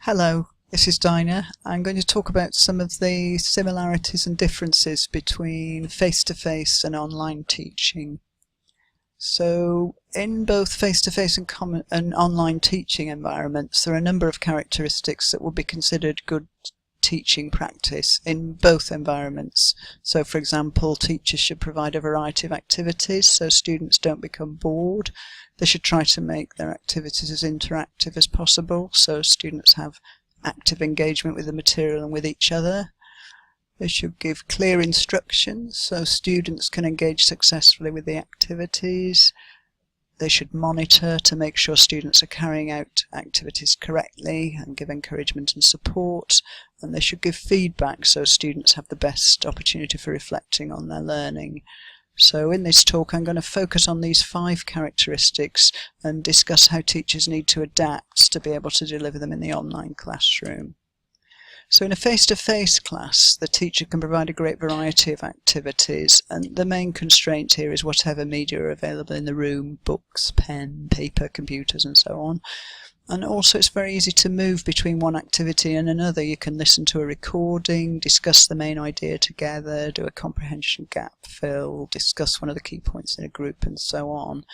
Hello, this is Dinah. I'm going to talk about some of the similarities and differences between face-to-face and online teaching. So, in both face-to-face and online teaching environments, there are a number of characteristics that will be considered good teaching practice in both environments. So, for example, teachers should provide a variety of activities so students don't become bored. They should try to make their activities as interactive as possible so students have active engagement with the material and with each other. They should give clear instructions so students can engage successfully with the activities. They should monitor to make sure students are carrying out activities correctly and give encouragement and support. And they should give feedback so students have the best opportunity for reflecting on their learning. So in this talk I'm going to focus on these 5 characteristics and discuss how teachers need to adapt to be able to deliver them in the online classroom. So in a face-to-face class, the teacher can provide a great variety of activities, and the main constraint here is whatever media are available in the room: books, pen, paper, computers and so on. And also it's very easy to move between one activity and another. You can listen to a recording, discuss the main idea together, do a comprehension gap fill, discuss one of the key points in a group and so on.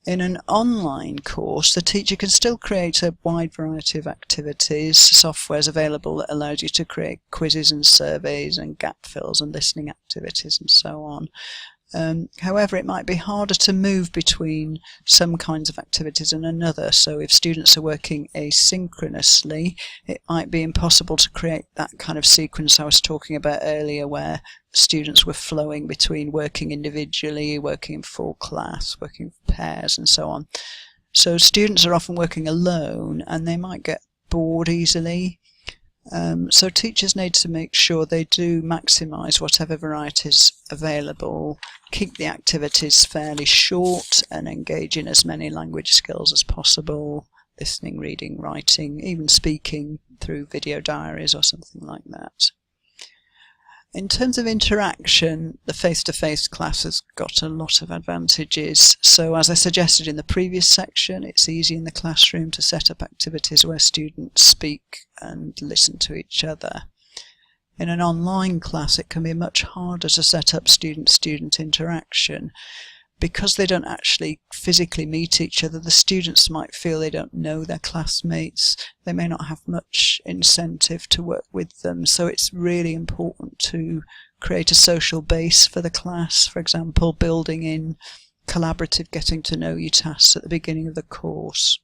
In an online course, the teacher can still create a wide variety of activities. Software is available that allows you to create quizzes and surveys and gap fills and listening activities and so on. However, it might be harder to move between some kinds of activities and another. So if students are working asynchronously, it might be impossible to create that kind of sequence I was talking about earlier, where students were flowing between working individually, working in full class, working in pairs and so on. So students are often working alone and they might get bored easily. So teachers need to make sure they do maximise whatever varieties available, keep the activities fairly short and engage in as many language skills as possible: listening, reading, writing, even speaking through video diaries or something like that. In terms of interaction, the face-to-face class has got a lot of advantages. So as I suggested in the previous section, it's easy in the classroom to set up activities where students speak and listen to each other. In an online class, it can be much harder to set up student-student interaction. Because they don't actually physically meet each other, the students might feel they don't know their classmates. They may not have much incentive to work with them. So it's really important to create a social base for the class. For example, building in collaborative getting to know you tasks at the beginning of the course.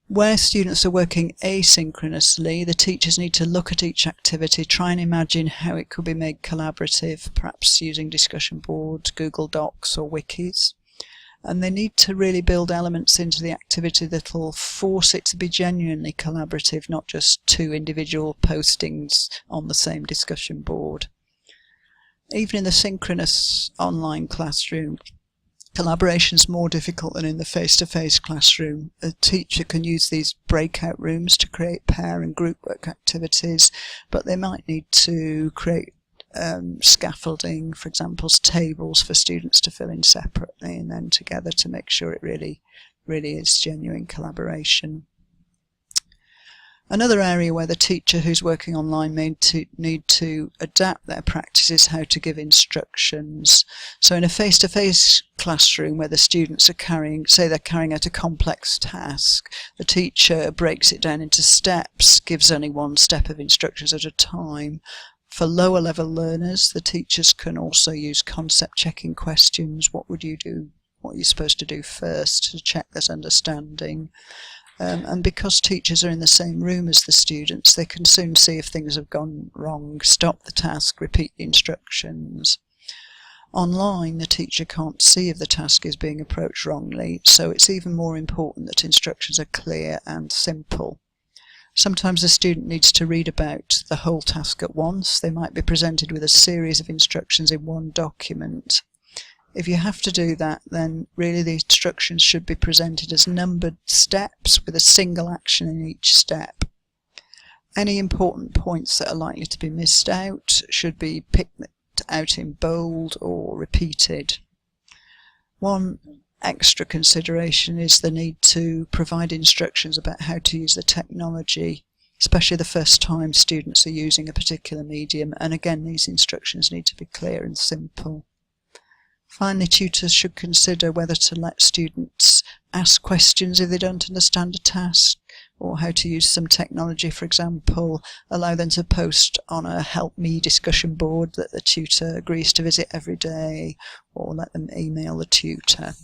Where students are working asynchronously, the teachers need to look at each activity, try and imagine how it could be made collaborative, perhaps using discussion boards, Google Docs or wikis. And they need to really build elements into the activity that will force it to be genuinely collaborative, not just 2 individual postings on the same discussion board. Even in the synchronous online classroom, collaboration is more difficult than in the face-to-face classroom. A teacher can use these breakout rooms to create pair and group work activities, but they might need to create scaffolding, for example, tables for students to fill in separately and then together to make sure it really is genuine collaboration. Another area where the teacher who's working online may need to adapt their practice is how to give instructions. So in a face-to-face classroom where the students are carrying out a complex task, the teacher breaks it down into steps, gives only one step of instructions at a time. For lower level learners, the teachers can also use concept checking questions. What would you do? What are you supposed to do first to check this understanding? And because teachers are in the same room as the students, they can soon see if things have gone wrong, stop the task, repeat the instructions. Online, the teacher can't see if the task is being approached wrongly, so it's even more important that instructions are clear and simple. Sometimes the student needs to read about the whole task at once. They might be presented with a series of instructions in one document. If you have to do that, then really the instructions should be presented as numbered steps with a single action in each step. Any important points that are likely to be missed out should be picked out in bold or repeated. One extra consideration is the need to provide instructions about how to use the technology, especially the first time students are using a particular medium, and again these instructions need to be clear and simple. Finally, tutors should consider whether to let students ask questions if they don't understand a task, or how to use some technology. For example, allow them to post on a help me discussion board that the tutor agrees to visit every day, or let them email the tutor.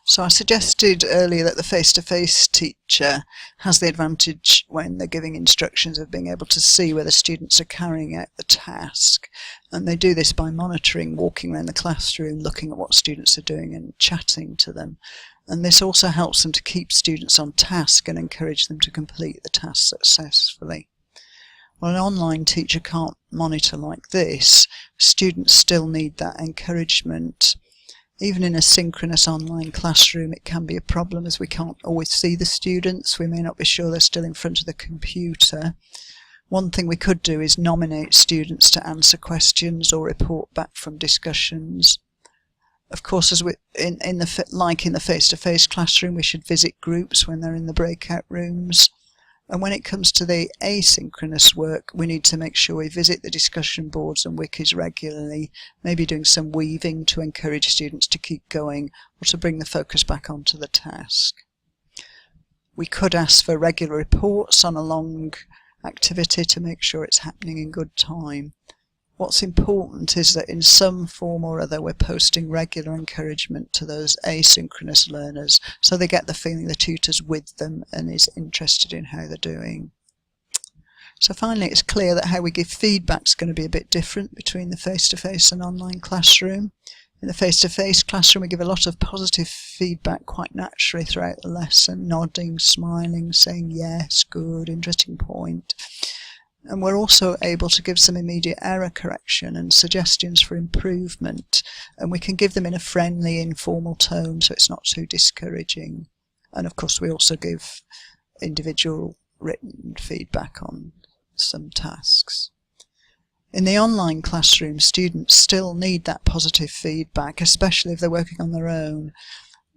So I suggested earlier that the face-to-face teacher has the advantage when they're giving instructions of being able to see whether students are carrying out the task. And they do this by monitoring, walking around the classroom, looking at what students are doing and chatting to them. And this also helps them to keep students on task and encourage them to complete the task successfully. Well, an online teacher can't monitor like this. Students still need that encouragement. Even in a synchronous online classroom, it can be a problem as we can't always see the students. We may not be sure they're still in front of the computer. One thing we could do is nominate students to answer questions or report back from discussions. Of course, as in the face-to-face classroom, we should visit groups when they're in the breakout rooms. And when it comes to the asynchronous work, we need to make sure we visit the discussion boards and wikis regularly, maybe doing some weaving to encourage students to keep going or to bring the focus back onto the task. We could ask for regular reports on a long activity to make sure it's happening in good time. What's important is that in some form or other we're posting regular encouragement to those asynchronous learners so they get the feeling the tutor's with them and is interested in how they're doing. So finally, it's clear that how we give feedback is going to be a bit different between the face-to-face and online classroom. In the face-to-face classroom, we give a lot of positive feedback quite naturally throughout the lesson, nodding, smiling, saying yes, good, interesting point. And we're also able to give some immediate error correction and suggestions for improvement, and we can give them in a friendly, informal tone so it's not too discouraging. And of course we also give individual written feedback on some tasks. In the online classroom, students still need that positive feedback, especially if they're working on their own.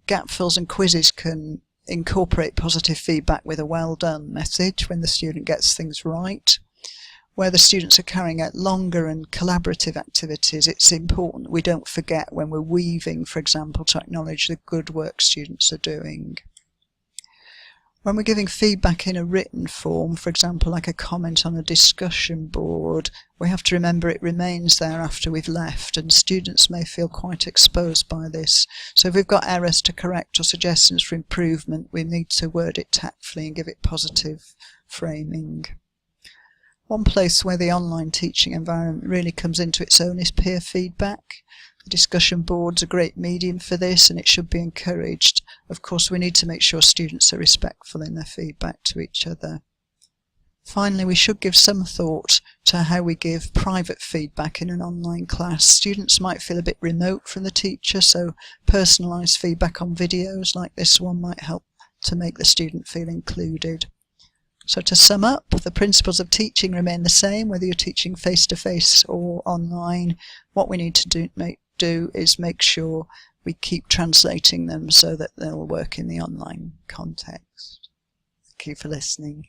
Gap fills and quizzes can incorporate positive feedback with a well done message when the student gets things right. Where the students are carrying out longer and collaborative activities, it's important we don't forget when we're weaving, for example, to acknowledge the good work students are doing. When we're giving feedback in a written form, for example, like a comment on a discussion board, we have to remember it remains there after we've left, and students may feel quite exposed by this. So if we've got errors to correct or suggestions for improvement, we need to word it tactfully and give it positive framing. One place where the online teaching environment really comes into its own is peer feedback. The discussion board's a great medium for this and it should be encouraged. Of course, we need to make sure students are respectful in their feedback to each other. Finally, we should give some thought to how we give private feedback in an online class. Students might feel a bit remote from the teacher, so personalised feedback on videos like this one might help to make the student feel included. So to sum up, the principles of teaching remain the same whether you're teaching face-to-face or online. What we need to do is make sure we keep translating them so that they'll work in the online context. Thank you for listening.